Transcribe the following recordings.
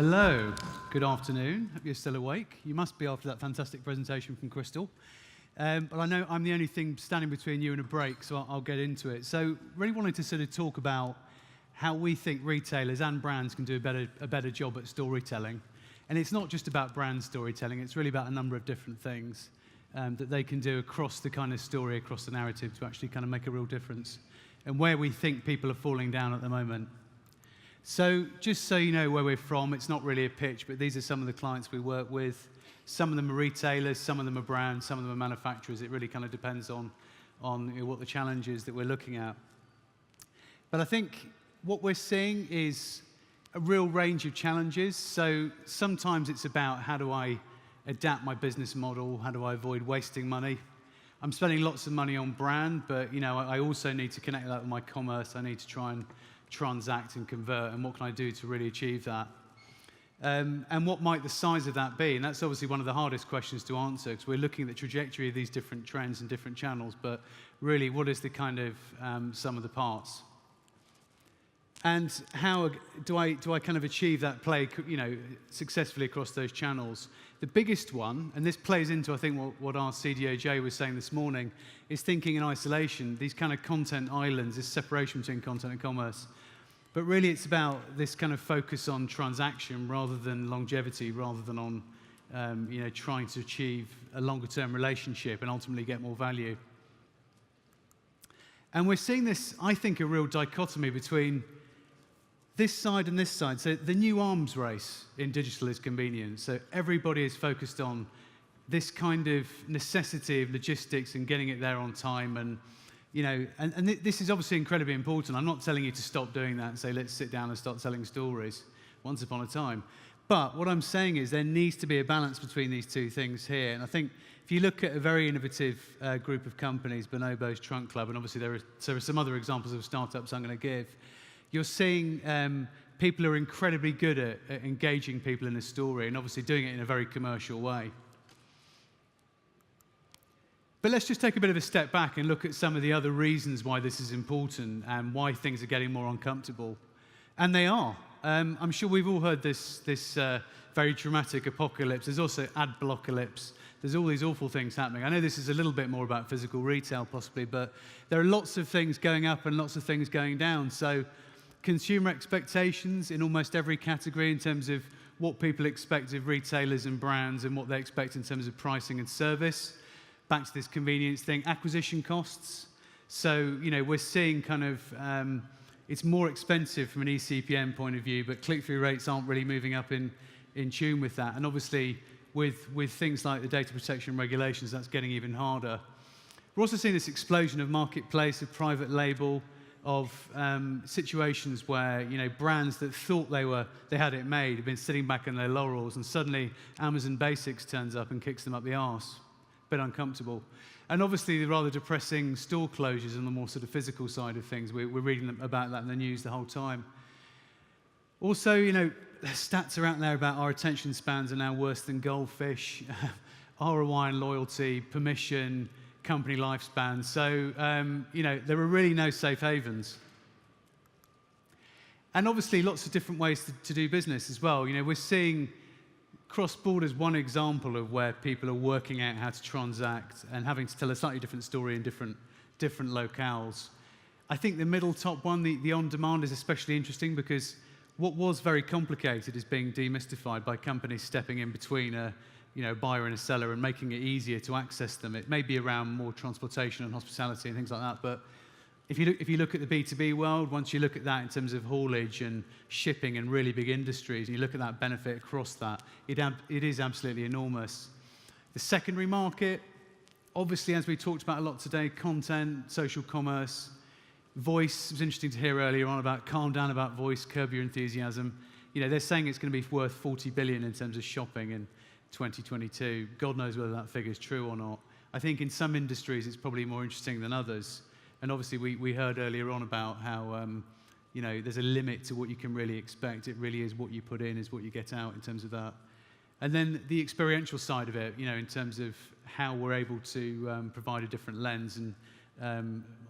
Hello, good afternoon. Hope you're still awake. You must be after that fantastic presentation from Crystal. But I know I'm the only thing standing between you and a break, so I'll get into it. So really wanted to sort of talk about how we think retailers and brands can do a better job at storytelling. And it's not just about brand storytelling, it's really about a number of different things that they can do across the kind of story, across the narrative to actually kind of make a real difference. And where we think people are falling down at the moment. So just so you know where we're from, it's not really a pitch, but these are some of the clients we work with. Some of them are retailers, some of them are brands, some of them are manufacturers. It really kind of depends on what the challenge is that we're looking at. But I think what we're seeing is a real range of challenges. So sometimes it's about how do I adapt my business model, how do I avoid wasting money. I'm spending lots of money on brand, but I also need to connect that with my commerce. I need to try and transact and convert, and what can I do to really achieve that? And what might the size of that be? And that's obviously one of the hardest questions to answer, because we're looking at the trajectory of these different trends and different channels, but really, what is the kind of sum of the parts? And how do I kind of achieve that play, successfully across those channels? The biggest one, and this plays into, I think, what our CDO Jay was saying this morning, is thinking in isolation, these kind of content islands, this separation between content and commerce. But really, it's about this kind of focus on transaction rather than longevity, rather than on, trying to achieve a longer-term relationship and ultimately get more value. And we're seeing this, I think, a real dichotomy between this side and this side. So the new arms race in digital is convenience. So everybody is focused on this kind of necessity of logistics and getting it there on time. And this is obviously incredibly important. I'm not telling you to stop doing that and say, let's sit down and start telling stories once upon a time. But what I'm saying is there needs to be a balance between these two things here. And I think if you look at a very innovative group of companies, Bonobo's Trunk Club, and obviously there are some other examples of startups I'm going to give, you're seeing people who are incredibly good at engaging people in a story and obviously doing it in a very commercial way. But let's just take a bit of a step back and look at some of the other reasons why this is important and why things are getting more uncomfortable. And they are. I'm sure we've all heard this very dramatic apocalypse. There's also ad blockalypse. There's all these awful things happening. I know this is a little bit more about physical retail possibly, but there are lots of things going up and lots of things going down. So consumer expectations in almost every category in terms of what people expect of retailers and brands and what they expect in terms of pricing and service. Back to this convenience thing, acquisition costs. So, we're seeing kind of, it's more expensive from an eCPM point of view, but click-through rates aren't really moving up in tune with that. And obviously, with things like the data protection regulations, that's getting even harder. We're also seeing this explosion of marketplace, of private label, of situations where, brands that thought they had it made have been sitting back on their laurels, and suddenly Amazon Basics turns up and kicks them up the arse. Bit uncomfortable. And obviously the rather depressing store closures on the more sort of physical side of things. We're reading about that in the news the whole time. Also, the stats are out there about our attention spans are now worse than goldfish, ROI and loyalty, permission, company lifespan. So, there are really no safe havens. And obviously lots of different ways to do business as well. We're seeing cross-border is one example of where people are working out how to transact and having to tell a slightly different story in different locales. I think the middle top one, the on-demand, is especially interesting because what was very complicated is being demystified by companies stepping in between a buyer and a seller and making it easier to access them. It may be around more transportation and hospitality and things like that, but if you look at the B2B world, once you look at that in terms of haulage and shipping and really big industries, and you look at that benefit across that, it is absolutely enormous. The secondary market, obviously, as we talked about a lot today, content, social commerce, voice. It was interesting to hear earlier on about calm down about voice, curb your enthusiasm. They're saying it's going to be worth 40 billion in terms of shopping in 2022. God knows whether that figure is true or not. I think in some industries it's probably more interesting than others. And obviously, we heard earlier on about how, there's a limit to what you can really expect. It really is what you put in is what you get out in terms of that. And then the experiential side of it, in terms of how we're able to provide a different lens and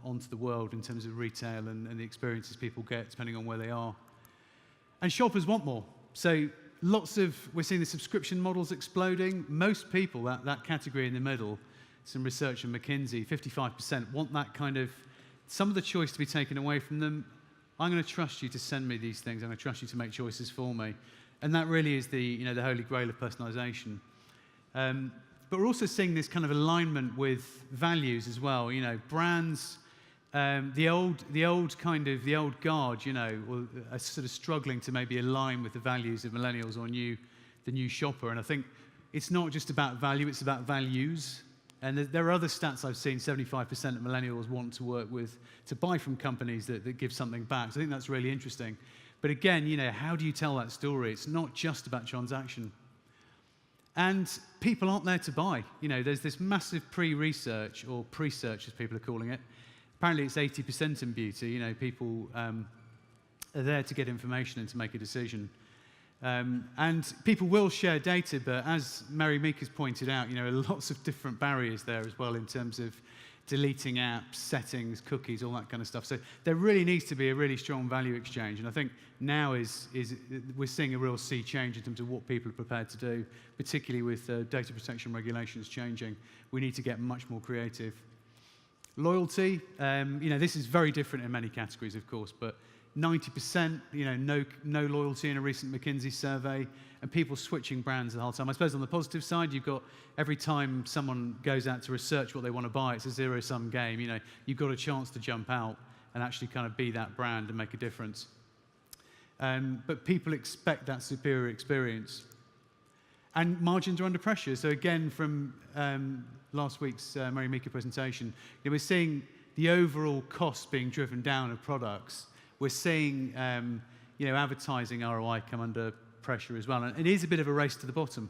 onto the world in terms of retail and the experiences people get depending on where they are. And shoppers want more. So we're seeing the subscription models exploding. Most people, that category in the middle, some research from McKinsey, 55% want that kind of, some of the choice to be taken away from them. I'm going to trust you to send me these things. I'm going to trust you to make choices for me. And that really is the holy grail of personalization. But we're also seeing this kind of alignment with values as well. Brands, the old guard, are sort of struggling to maybe align with the values of millennials or the new shopper. And I think it's not just about value, it's about values. And there are other stats I've seen, 75% of millennials want to buy from companies that give something back. So I think that's really interesting. But again, how do you tell that story? It's not just about transaction. And people aren't there to buy. There's this massive pre-research, or pre-search as people are calling it. Apparently it's 80% in beauty. People are there to get information and to make a decision. And people will share data, but as Mary Meek has pointed out, lots of different barriers there as well in terms of deleting apps, settings, cookies, all that kind of stuff. So there really needs to be a really strong value exchange. And I think now we're seeing a real sea change in terms of what people are prepared to do, particularly with data protection regulations changing. We need to get much more creative. Loyalty, this is very different in many categories, of course, but 90%, no loyalty in a recent McKinsey survey, and people switching brands the whole time. I suppose on the positive side, you've got every time someone goes out to research what they want to buy, it's a zero-sum game. You've got a chance to jump out and actually kind of be that brand and make a difference. But people expect that superior experience. And margins are under pressure. So again, from last week's Mary Meeker presentation, we're seeing the overall cost being driven down of products. We're seeing advertising ROI come under pressure as well. And it is a bit of a race to the bottom.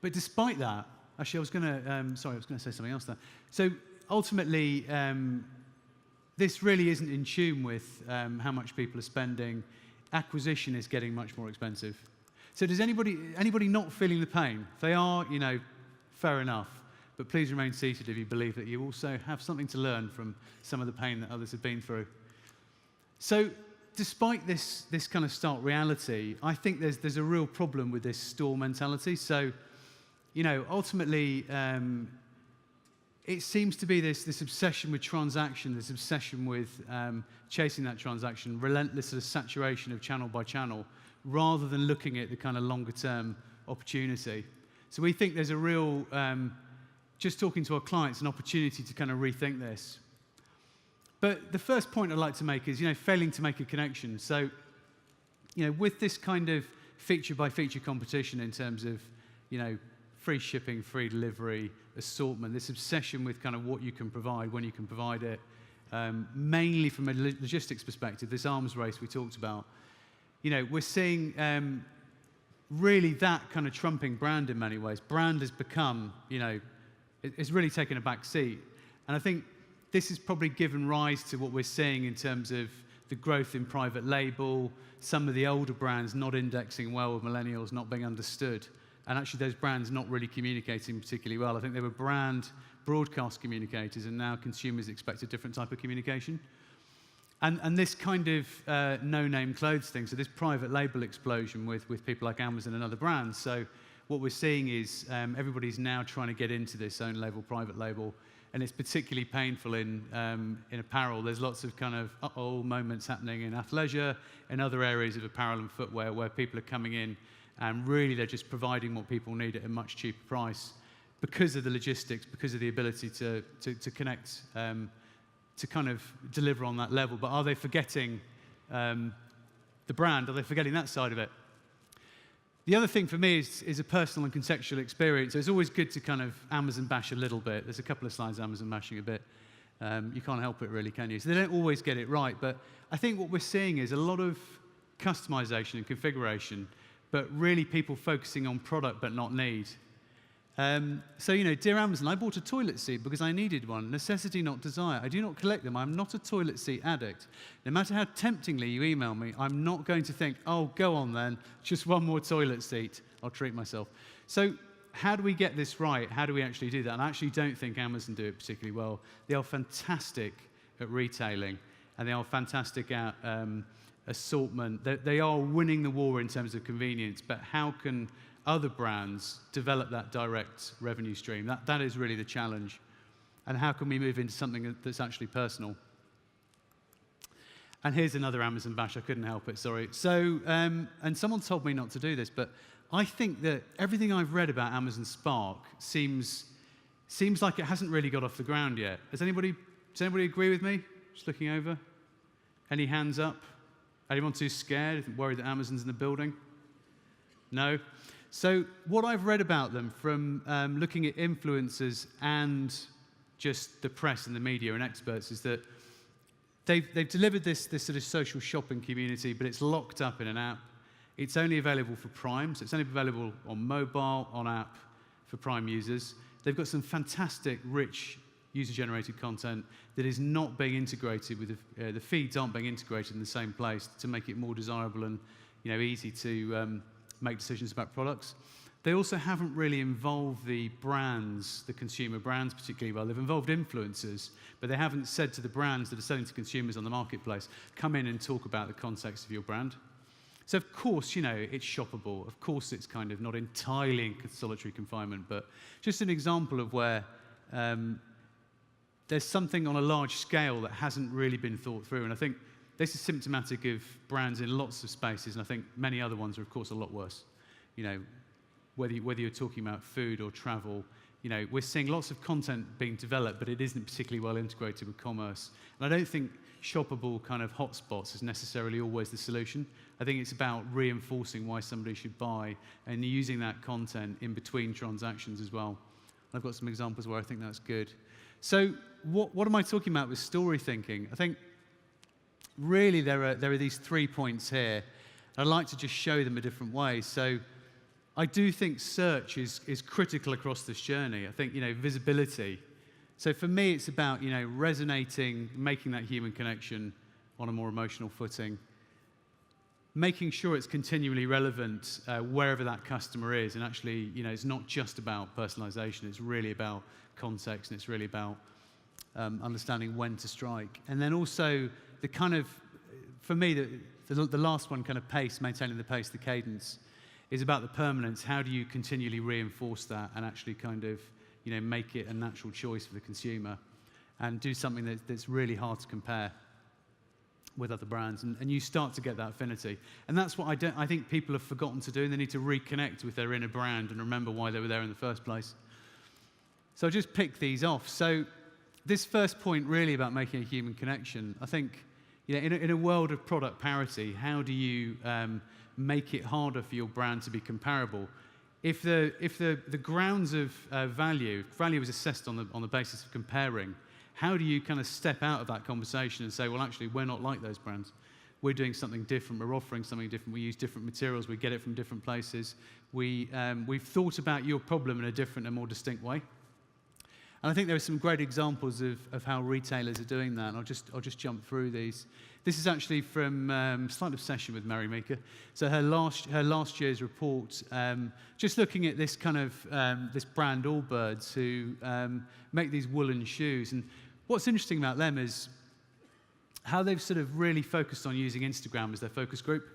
But despite that, actually, I was going to say something else there. So ultimately, this really isn't in tune with how much people are spending. Acquisition is getting much more expensive. So does anybody not feeling the pain? If they are, fair enough. But please remain seated if you believe that you also have something to learn from some of the pain that others have been through. So despite this kind of stark reality, I think there's a real problem with this store mentality. So, ultimately, it seems to be this obsession with transaction, this obsession with chasing that transaction, relentless sort of saturation of channel by channel, rather than looking at the kind of longer-term opportunity. So we think there's a real, just talking to our clients, an opportunity to kind of rethink this. But the first point I'd like to make is, failing to make a connection. So, with this kind of feature-by-feature competition in terms of, free shipping, free delivery, assortment, this obsession with kind of what you can provide, when you can provide it, mainly from a logistics perspective, this arms race we talked about, we're seeing really that kind of trumping brand in many ways. Brand has become, it's really taken a back seat. And I think this has probably given rise to what we're seeing in terms of the growth in private label, some of the older brands not indexing well with millennials, not being understood, and actually those brands not really communicating particularly well. I think they were brand broadcast communicators, and now consumers expect a different type of communication. And this kind of no-name clothes thing, so this private label explosion with people like Amazon and other brands. So what we're seeing is everybody's now trying to get into this own label, private label, and it's particularly painful in apparel. There's lots of kind of uh-oh moments happening in athleisure and other areas of apparel and footwear where people are coming in and really they're just providing what people need at a much cheaper price because of the logistics, because of the ability to connect, to kind of deliver on that level. But are they forgetting the brand? Are they forgetting that side of it? The other thing for me is a personal and contextual experience. So it's always good to kind of Amazon bash a little bit. There's a couple of slides Amazon bashing a bit. You can't help it really, can you? So they don't always get it right. But I think what we're seeing is a lot of customization and configuration, but really people focusing on product but not need. So, dear Amazon, I bought a toilet seat because I needed one. Necessity, not desire. I do not collect them. I'm not a toilet seat addict. No matter how temptingly you email me, I'm not going to think, oh, go on then, just one more toilet seat. I'll treat myself. So how do we get this right? How do we actually do that? And I actually don't think Amazon do it particularly well. They are fantastic at retailing, and they are fantastic at assortment. They are winning the war in terms of convenience, but how can other brands develop that direct revenue stream? That is really the challenge. And how can we move into something that's actually personal? And here's another Amazon bash. I couldn't help it, sorry. So, and someone told me not to do this, but I think that everything I've read about Amazon Spark seems like it hasn't really got off the ground yet. Does anybody agree with me? Just looking over. Any hands up? Anyone too scared, worried that Amazon's in the building? No? So what I've read about them from looking at influencers and just the press and the media and experts is that they've delivered this sort of social shopping community, but it's locked up in an app. It's only available for Prime, so it's only available on mobile, on app, for Prime users. They've got some fantastic, rich, user-generated content that is not being integrated with the feeds aren't being integrated in the same place to make it more desirable and easy to make decisions about products. They also haven't really involved the brands, the consumer brands particularly well. They've involved influencers, but they haven't said to the brands that are selling to consumers on the marketplace, come in and talk about the context of your brand. So of course, it's shoppable. Of course, it's kind of not entirely in solitary confinement, but just an example of where there's something on a large scale that hasn't really been thought through. And I think this is symptomatic of brands in lots of spaces, and I think many other ones are, of course, a lot worse. Whether you're talking about food or travel, we're seeing lots of content being developed, but it isn't particularly well integrated with commerce. And I don't think shoppable kind of hotspots is necessarily always the solution. I think it's about reinforcing why somebody should buy and using that content in between transactions as well. I've got some examples where I think that's good. So what am I talking about with story thinking? I think really there are these 3 points here. I'd like to just show them a different way. So I do think search is critical across this journey. I think, visibility. So for me, it's about, resonating, making that human connection on a more emotional footing, making sure it's continually relevant wherever that customer is. And actually, it's not just about personalization. It's really about context, and it's really about understanding when to strike. And then also the kind of, for me, the last one, kind of pace, maintaining the pace, the cadence, is about the permanence. How do you continually reinforce that and actually kind of, make it a natural choice for the consumer and do something that's really hard to compare with other brands, and you start to get that affinity. And that's what I think people have forgotten to do, and they need to reconnect with their inner brand and remember why they were there in the first place. So I'll just pick these off. So this first point really about making a human connection, I think, in a world of product parity, how do you make it harder for your brand to be comparable? If the grounds of value is assessed on the basis of comparing, how do you kind of step out of that conversation and say, well, actually, we're not like those brands. We're doing something different. We're offering something different. We use different materials. We get it from different places. We've thought about your problem in a different and more distinct way. And I think there are some great examples of how retailers are doing that. And I'll just jump through these. This is actually from Slight Obsession with Mary Meeker. So her last year's report, just looking at this kind of this brand Allbirds who make these woolen shoes. And what's interesting about them is how they've sort of really focused on using Instagram as their focus group.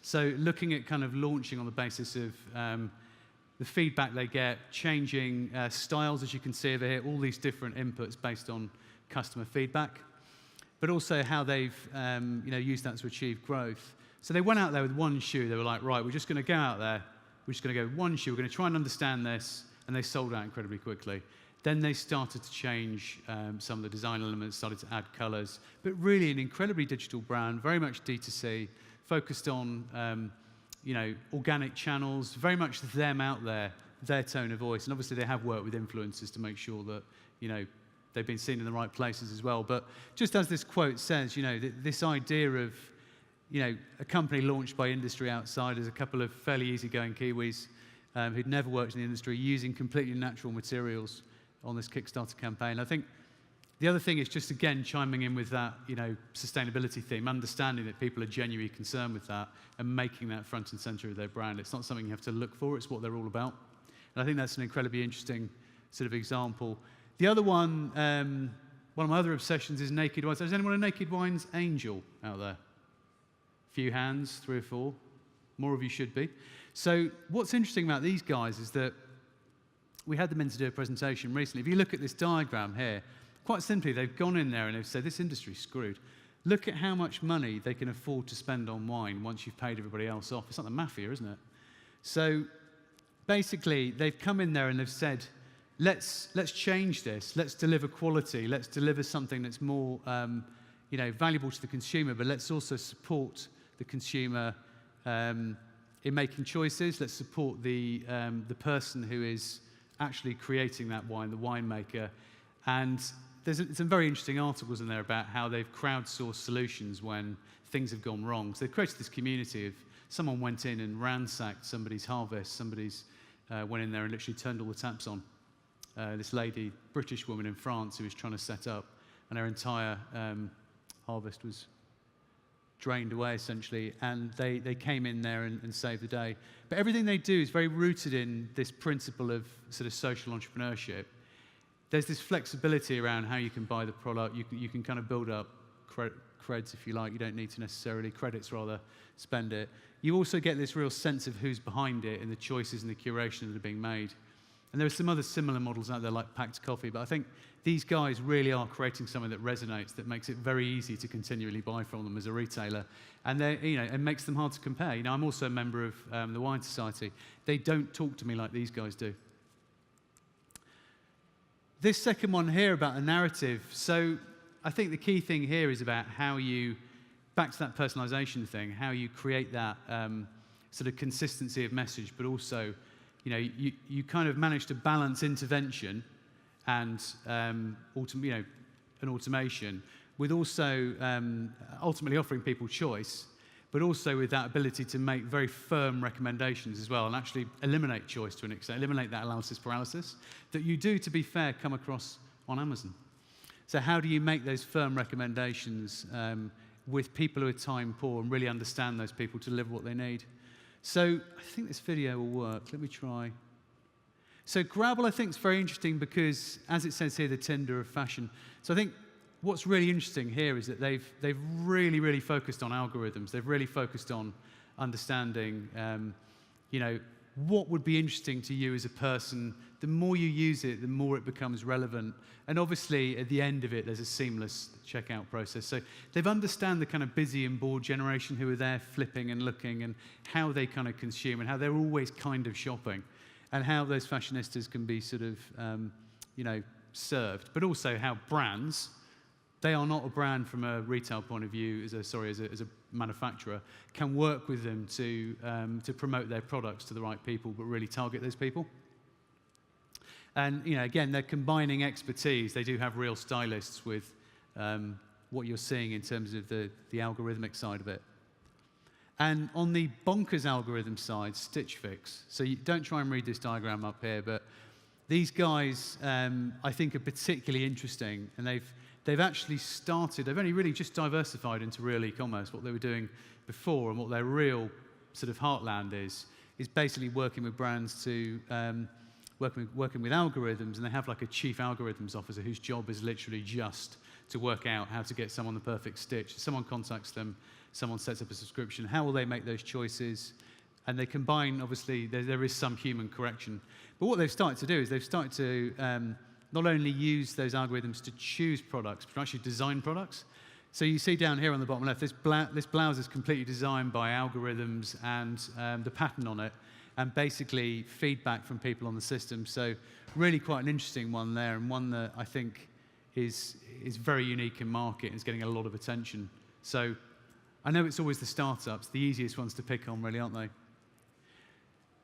So looking at kind of launching on the basis of the feedback they get, changing styles, as you can see over here, all these different inputs based on customer feedback, but also how they've used that to achieve growth. So they went out there with one shoe. They were like, right, we're just going to go out there. We're just going to go with one shoe. We're going to try and understand this. And they sold out incredibly quickly. Then they started to change some of the design elements, started to add colors, but really an incredibly digital brand, very much D2C, focused on organic channels, very much them out there, their tone of voice. And obviously they have worked with influencers to make sure that, they've been seen in the right places as well. But just as this quote says, this idea of, a company launched by industry outsiders, a couple of fairly easygoing Kiwis who'd never worked in the industry, using completely natural materials on this Kickstarter campaign. I think the other thing is just, again, chiming in with that, sustainability theme, understanding that people are genuinely concerned with that and making that front and center of their brand. It's not something you have to look for, it's what they're all about. And I think that's an incredibly interesting sort of example. The other one, one of my other obsessions is Naked Wines. Is anyone a Naked Wines angel out there? Few hands, 3 or 4. More of you should be. So what's interesting about these guys is that we had them in to do a presentation recently. If you look at this diagram here, quite simply, they've gone in there and they've said, this industry's screwed. Look at how much money they can afford to spend on wine once you've paid everybody else off. It's like the mafia, isn't it? So basically, they've come in there and they've said, let's change this. Let's deliver quality. Let's deliver something that's more valuable to the consumer, but let's also support the consumer in making choices. Let's support the person who is actually creating that wine, the winemaker. And there's some very interesting articles in there about how they've crowdsourced solutions when things have gone wrong. So they've created this community of someone went in and ransacked somebody's harvest, somebody's went in there and literally turned all the taps on. This lady, British woman in France, who was trying to set up, and her entire harvest was drained away, essentially, and they came in there and saved the day. But everything they do is very rooted in this principle of sort of social entrepreneurship. There's this flexibility around how you can buy the product. You can kind of build up creds, if you like. You don't need to necessarily, credits rather, spend it. You also get this real sense of who's behind it and the choices and the curation that are being made. And there are some other similar models out there like Packed Coffee, but I think these guys really are creating something that resonates, that makes it very easy to continually buy from them as a retailer, and it makes them hard to compare. I'm also a member of the Wine Society. They don't talk to me like these guys do. This second one here about a narrative. So I think the key thing here is about how you, back to that personalization thing, how you create that sort of consistency of message, but also, you kind of manage to balance intervention and an automation with also ultimately offering people choice, but also with that ability to make very firm recommendations as well and actually eliminate choice to an extent, eliminate that analysis paralysis that you do, to be fair, come across on Amazon. So how do you make those firm recommendations with people who are time poor and really understand those people to deliver what they need? So I think this video will work. Let me try. So Grabble, I think, is very interesting because, as it says here, the Tinder of fashion. So I think what's really interesting here is that they've really, really focused on algorithms. They've really focused on understanding, what would be interesting to you as a person. The more you use it, the more it becomes relevant. And obviously, at the end of it, there's a seamless checkout process. So they've understand the kind of busy and bored generation who are there flipping and looking, and how they kind of consume, and how they're always kind of shopping, and how those fashionistas can be sort of, served. But also how brands, they are not a brand from a retail point of view, as a manufacturer, can work with them to promote their products to the right people, but really target those people. And again, they're combining expertise. They do have real stylists with what you're seeing in terms of the algorithmic side of it. And on the bonkers algorithm side, Stitch Fix. So you don't try and read this diagram up here, but these guys, I think, are particularly interesting, and they've actually started. They've only really just diversified into real e-commerce. What they were doing before, and what their real sort of heartland is basically working with brands to working with algorithms, and they have like a chief algorithms officer whose job is literally just to work out how to get someone the perfect stitch. Someone contacts them, someone sets up a subscription. How will they make those choices? And they combine, obviously, there is some human correction. But what they've started to do is they've started to not only use those algorithms to choose products, but actually design products. So you see down here on the bottom left, this blouse is completely designed by algorithms and the pattern on it, and basically feedback from people on the system. So really quite an interesting one there, and one that I think is very unique in market and is getting a lot of attention. So I know it's always the startups, the easiest ones to pick on, really, aren't they?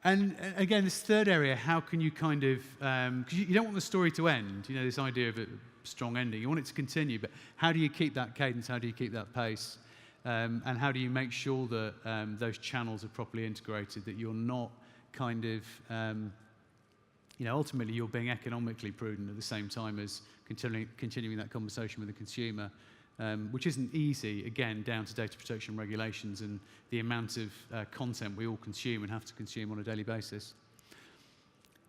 And again, this third area, how can you kind of, because you don't want the story to end, this idea of a strong ending. You want it to continue, but how do you keep that cadence? How do you keep that pace? And how do you make sure that those channels are properly integrated, that you're not kind of, ultimately you're being economically prudent at the same time as continuing that conversation with the consumer, which isn't easy, again, down to data protection regulations and the amount of content we all consume and have to consume on a daily basis.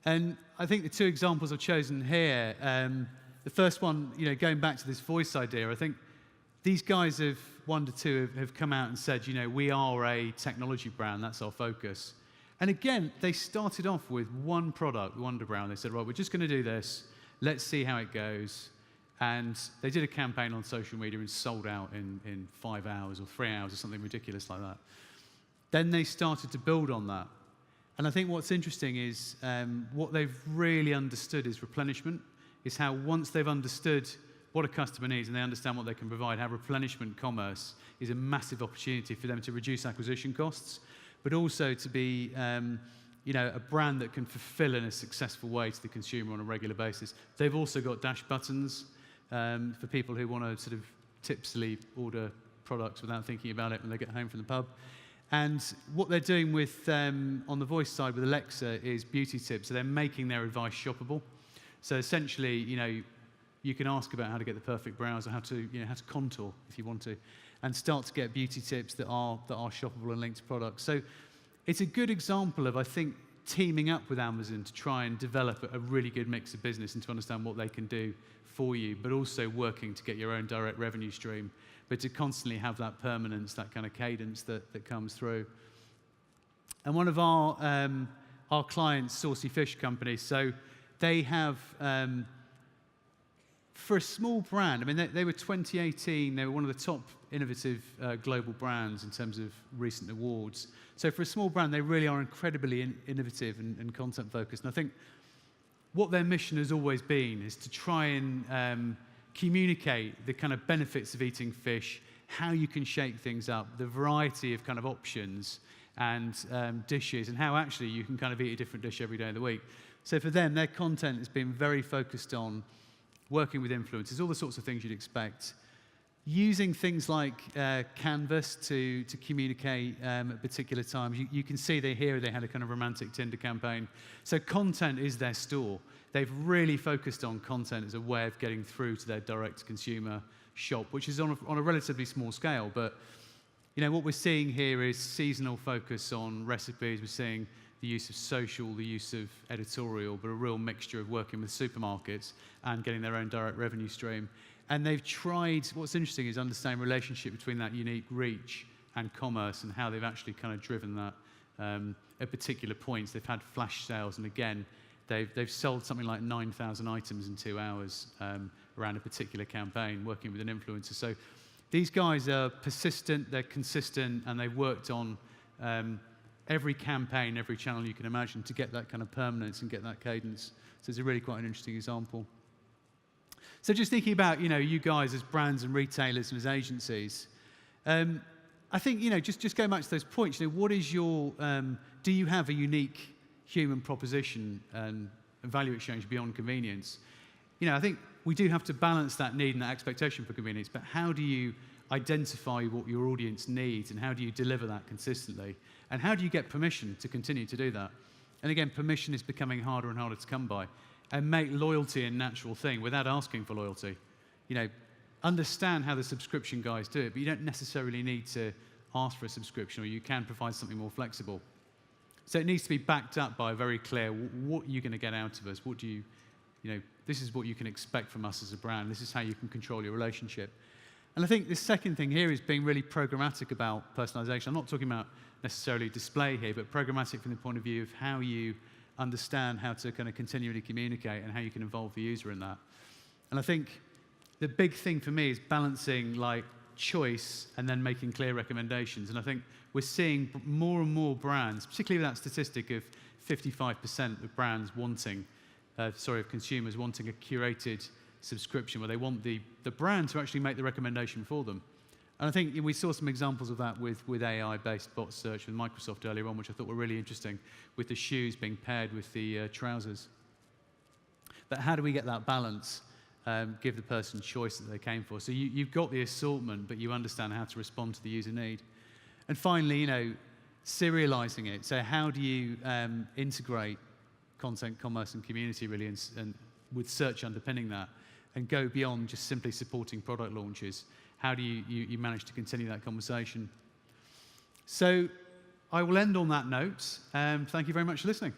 And I think the two examples I've chosen here, the first one, going back to this voice idea, I think these guys of 1 to 2 have come out and said, we are a technology brand, that's our focus. And again, they started off with one product, Wonderbrown. They said, right, we're just going to do this. Let's see how it goes. And they did a campaign on social media and sold out in 5 hours or 3 hours or something ridiculous like that. Then they started to build on that. And I think what's interesting is what they've really understood is replenishment, is how once they've understood what a customer needs and they understand what they can provide, how replenishment commerce is a massive opportunity for them to reduce acquisition costs, but also to be a brand that can fulfill in a successful way to the consumer on a regular basis. They've also got dash buttons for people who want to sort of tipsily order products without thinking about it when they get home from the pub. And what they're doing with, on the voice side with Alexa, is beauty tips. So they're making their advice shoppable. So essentially, you can ask about how to get the perfect brows or how to contour if you want to, and start to get beauty tips that are shoppable and linked to products. So it's a good example of, I think, teaming up with Amazon to try and develop a really good mix of business and to understand what they can do for you, but also working to get your own direct revenue stream, but to constantly have that permanence, that kind of cadence that comes through. And one of our clients, Saucy Fish Company, so they have, for a small brand, I mean, they were 2018, they were one of the top innovative global brands in terms of recent awards. So for a small brand, they really are incredibly innovative and content focused. And I think what their mission has always been is to try and communicate the kind of benefits of eating fish, how you can shake things up, the variety of kind of options and dishes, and how actually you can kind of eat a different dish every day of the week. So for them, their content has been very focused on working with influencers, all the sorts of things you'd expect, using things like Canvas to communicate at particular times. You can see they had a kind of romantic Tinder campaign. So content is their store. They've really focused on content as a way of getting through to their direct-to-consumer shop, which is on a relatively small scale. But what we're seeing here is seasonal focus on recipes. We're seeing the use of social, the use of editorial, but a real mixture of working with supermarkets and getting their own direct revenue stream. And they've tried, what's interesting is understanding the relationship between that unique reach and commerce and how they've actually kind of driven that at particular points. They've had flash sales, and again, they've sold something like 9,000 items in 2 hours around a particular campaign, working with an influencer. So these guys are persistent, they're consistent, and they've worked on every campaign, every channel you can imagine to get that kind of permanence and get that cadence. So it's a really quite an interesting example. So just thinking about, you guys as brands and retailers and as agencies, I think, just going back to those points, what is your, do you have a unique human proposition and value exchange beyond convenience? I think we do have to balance that need and that expectation for convenience, but how do you identify what your audience needs and how do you deliver that consistently? And how do you get permission to continue to do that? And again, permission is becoming harder and harder to come by. And make loyalty a natural thing without asking for loyalty. Understand how the subscription guys do it, but you don't necessarily need to ask for a subscription, or you can provide something more flexible. So it needs to be backed up by very clear, what are you going to get out of us? What do you, this is what you can expect from us as a brand. This is how you can control your relationship. And I think the second thing here is being really programmatic about personalization. I'm not talking about necessarily display here, but programmatic from the point of view of how you understand how to kind of continually communicate and how you can involve the user in that. And I think the big thing for me is balancing like choice and then making clear recommendations. And I think we're seeing more and more brands, particularly with that statistic of 55% of brands wanting, of consumers wanting a curated subscription where they want the brand to actually make the recommendation for them. And I think we saw some examples of that with AI-based bot search with Microsoft earlier on, which I thought were really interesting, with the shoes being paired with the trousers. But how do we get that balance? Give the person choice that they came for. So you've got the assortment, but you understand how to respond to the user need. And finally, serializing it. So how do you integrate content, commerce, and community really, and with search underpinning that, and go beyond just simply supporting product launches? How do you manage to continue that conversation? So I will end on that note. Thank you very much for listening.